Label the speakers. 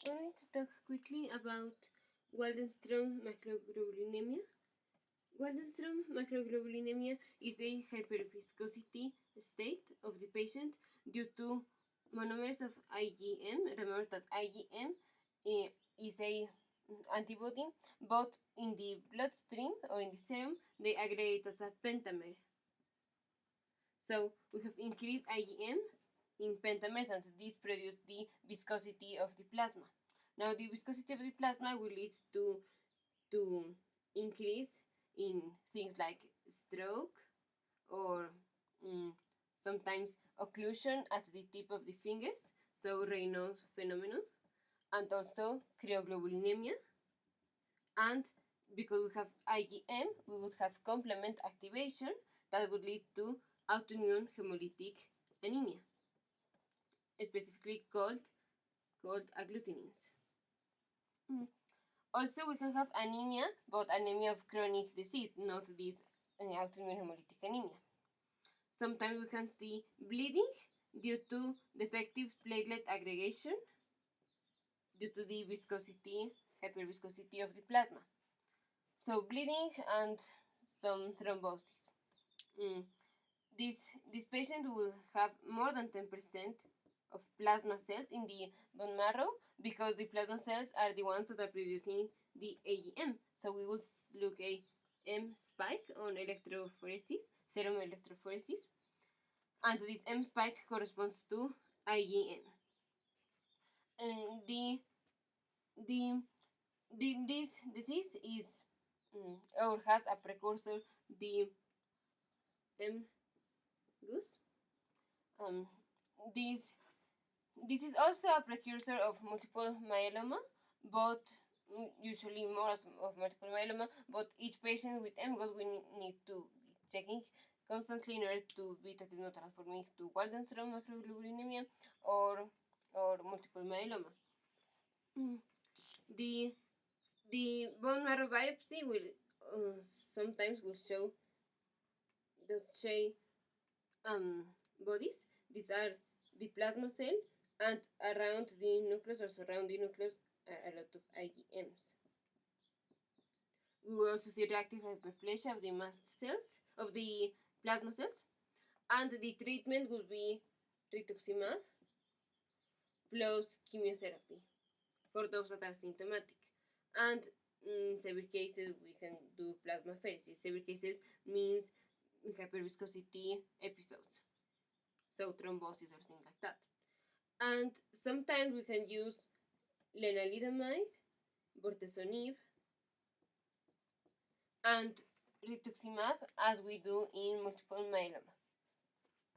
Speaker 1: I'm going to talk quickly about Waldenstro macroglubilinemia. Waldenstro macroglubilinemia is a hyperviscosity state of the patient due to monomers of IgM. Remember that IgM is a antibody, but in the bloodstream or in the serum they aggregate as a pentamer. So we have increased IgM in pentamers, and this produces the viscosity of the plasma. Now the viscosity of the plasma will lead to increase in things like stroke or sometimes occlusion at the tip of the fingers, so Raynaud's phenomenon, and also cryoglobulinemia. And because we have IgM, we would have complement activation that would lead to autoimmune hemolytic anemia, specifically called agglutinins. Also, we can have anemia, but anemia of chronic disease, not this autoimmune hemolytic anemia. Sometimes we can see bleeding due to defective platelet aggregation due to the viscosity, hyperviscosity of the plasma. So bleeding and some thrombosis. This patient will have more than 10% of plasma cells in the bone marrow, because the plasma cells are the ones that are producing the AGM. So we will look a M spike on electrophoresis, serum electrophoresis, and this M spike corresponds to IgM. And this disease is or has a precursor, the M. This is also a precursor of multiple myeloma, but usually more of multiple myeloma. But each patient with MGUS, we need to be checking constantly in order to be that is not transforming to Waldenstro macroglubilinemia or multiple myeloma. The bone marrow biopsy will sometimes show bodies. These are the plasma cell, and around the nucleus or surround the nucleus are a lot of IgMs. We will also see reactive hyperplasia of the mast cells, of the plasma cells, and the treatment will be rituximab plus chemotherapy for those that are symptomatic. And in severe cases, we can do plasmapheresis. Severe cases means hyperviscosity episodes, so thrombosis or things like that. And sometimes we can use lenalidomide, bortezomib, and rituximab as we do in multiple myeloma.